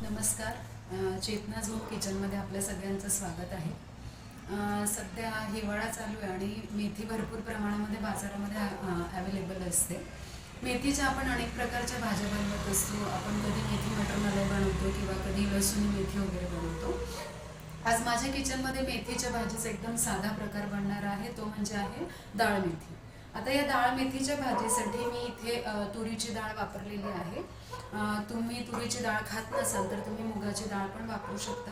नमस्कार. चेतना झोन किचनमध्ये आपल्या सगळ्यांचं स्वागत आहे. सध्या हिवाळा चालू आहे आणि मेथी भरपूर प्रमाणामध्ये बाजारामध्ये अवेलेबल असते. मेथीच्या आपण अनेक प्रकारच्या भाज्या बनवत असतो. आपण कधी मेथी मटर मलाई बनवतो किंवा कधी लसूण मेथी वगैरे बनवतो. आज माझ्या किचनमध्ये मेथीच्या भाजीचा एकदम साधा प्रकार बनणार आहे, तो म्हणजे आहे डाळ मेथी. आता या डाळ मेथीच्या भाजीसाठी मी इथे तुरीची डाळ वापरलेली आहे. तुम्ही तुरीची डाळ खात नसाल तर तुम्ही मुगाची डाळ पण वापरू शकता,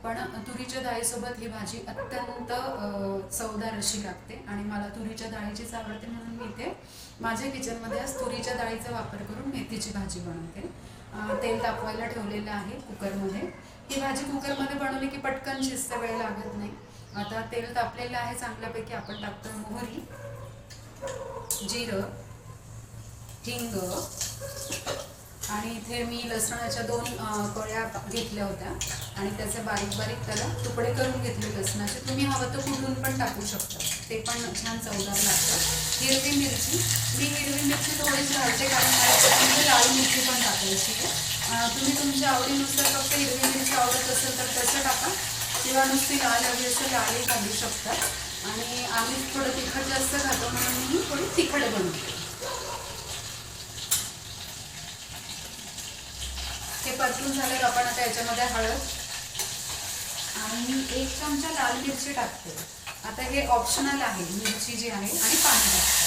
पण तुरीच्या डाळीसोबत ही भाजी अत्यंत चवदार अशी लागते आणि मला तुरीच्या डाळीचीच आवडते, म्हणून मी इथे माझ्या किचनमध्ये आज तुरीच्या डाळीचा वापर करून मेथीची भाजी बनवते. तेल तापवायला ठेवलेलं आहे कुकरमध्ये. ही भाजी कुकरमध्ये बनवली की पटकन शिजते, वेळ लागत नाही. आता तेल तापलेलं आहे चांगल्यापैकी. आपण टाकतो मोहरी, जिरं, हिंग आणि इथे मी लसणाच्या 2 कळ्या घेतल्या होत्या आणि त्याचे बारीक बारीक त्याला तुकडे करून घेतले लसणाचे. तुम्ही हवं तर कुटून पण टाकू शकता, ते पण छान चवदार लागतं. हिरवी मिरची, मी हिरवी मिरची थोडीशी घालते कारण मला त्याच्यामध्ये लाल मिरची पण टाकायची आहे. तुम्ही तुमच्या आवडीनुसार फक्त हिरवी मिरची आवडत असेल तर तसं टाका किंवा नुसती लाल हवी असेल लालही घालू शकता. आणि आम्ही थोडं तिखट जास्त खातो म्हणून मी थोडी तिखट बनवते. हे परतून झाल्यावर आपण आता याच्यामध्ये हळद आणि 1 चमचा लाल मिरची टाकते. आता हे ऑप्शनल आहे, मिरची जी आहे, आणि पाणी टाकते.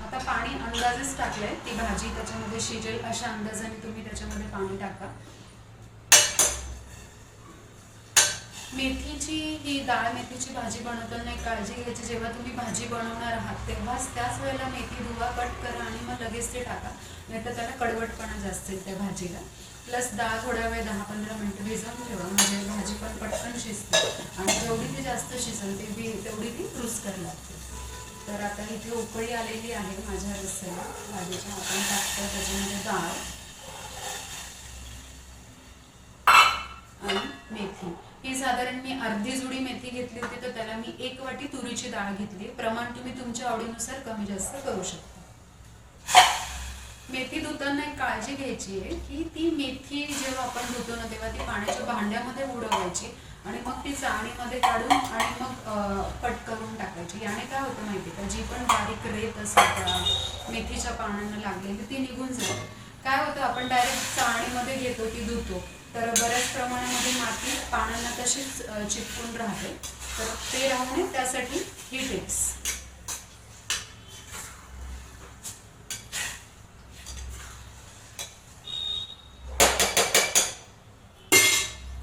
आता पाणी अंदाजेच टाकलंय, ती भाजी त्याच्यामध्ये शिजेल अशा अंदाजाने तुम्ही त्याच्यामध्ये पाणी टाका. मेथीची ही डाळ मेथीची भाजी बनवताना एक काळजी घ्यायची, जेव्हा तुम्ही भाजी बनवणार आहात तेव्हाच त्याच वेळेला मेथी धुवा, कट करा आणि मग लगेच ते टाका, नाही तर त्याला कडवटपणा जास्त येईल त्या भाजीला. प्लस डाळ थोड्या वेळ 10-15 मिनिटं भिजवून ठेवा, म्हणजे भाजी पण पटकन शिजते आणि जेवढी ती जास्त शिजेल तेवढी ती रुचकर लागते. तर आता इथे उकळी आलेली आहे माझ्या रस्स्याला भाजीच्या. आपण टाकतो त्याच्यामध्ये डाळ आणि मेथी. ही साधारण मी अर्धी जुडी मेथी घेतली होती, तर त्याला मी 1 वाटी तुरीची डाळ घेतली. प्रमाण तुम्ही तुमच्या आवडीनुसार कमी जास्त करू शकता. मेथी धुताना एक काळजी घ्यायची आहे की ती मेथी जेव्हा आपण धुतो ना तेव्हा ती पाण्याच्या भांड्यामध्ये बुडवायची आणि मग ती चाळणीमध्ये काढून आणि मग कट करून टाकायची. याने काय होतं माहिती का, जी पण बारीक रेत असते त्या मेथीच्या पानांना लागलेली ती निघून जाते. काय होतं, आपण डायरेक्ट चाळणीमध्ये घेतो ती धुतो तर बऱ्याच प्रमाणामध्ये माती पानांना तशीच चिपकून राहते. तर ते राहू नये त्यासाठी ही टिप्स.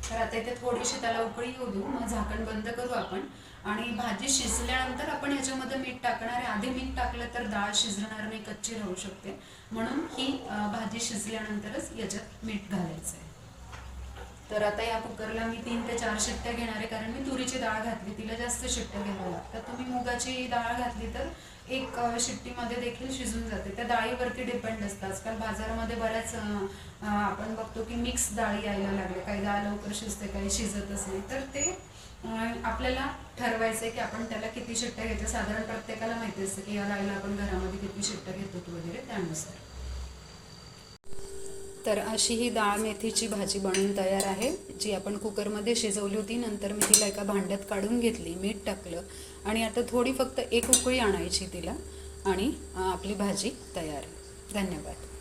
तर आता इथे थोडीशी त्याला उकळी येऊ देऊ, मग झाकण बंद करू आपण. आणि भाजी शिजल्यानंतर आपण याच्यामध्ये मीठ टाकणार आहे. आधी मीठ टाकलं तर डाळ शिजणार नाही, कच्ची राहू शकते, म्हणून ही भाजी शिजल्यानंतरच याच्यात मीठ घालायचं आहे. तर आता या कुकरला मी 3 ते 4 शिट्ट्या घेणार आहे, कारण मी तुरीची डाळ घातली, तिला जास्त शिट्ट्या घ्याव्या लागतात. तुम्ही मुगाची डाळ घातली तर 1 शिट्टीमध्ये देखील शिजून जाते. त्या डाळीवरती डिपेंड असतं. आजकाल बाजारामध्ये बऱ्याच आपण बघतो की मिक्स डाळी यायला लागल्या, काही डाळ लवकर शिजते, काही शिजतच नाही. तर ते आपल्याला ठरवायचं आहे की आपण त्याला किती शिट्ट्या घ्यायच्या. साधारण प्रत्येकाला माहिती असतं की या डाळीला आपण घरामध्ये किती शिट्ट्या घेतो वगैरे, त्यानुसार. तर अशी ही डाळ मेथीची भाजी बनवून तयार आहे, जी आपण कुकरमध्ये शिजवली होती. नंतर मी तिला एका भांड्यात काढून घेतली, मीठ टाकलं आणि आता थोडी फक्त 1 उकळी आणायची तिला आणि आपली भाजी तयार आहे. धन्यवाद.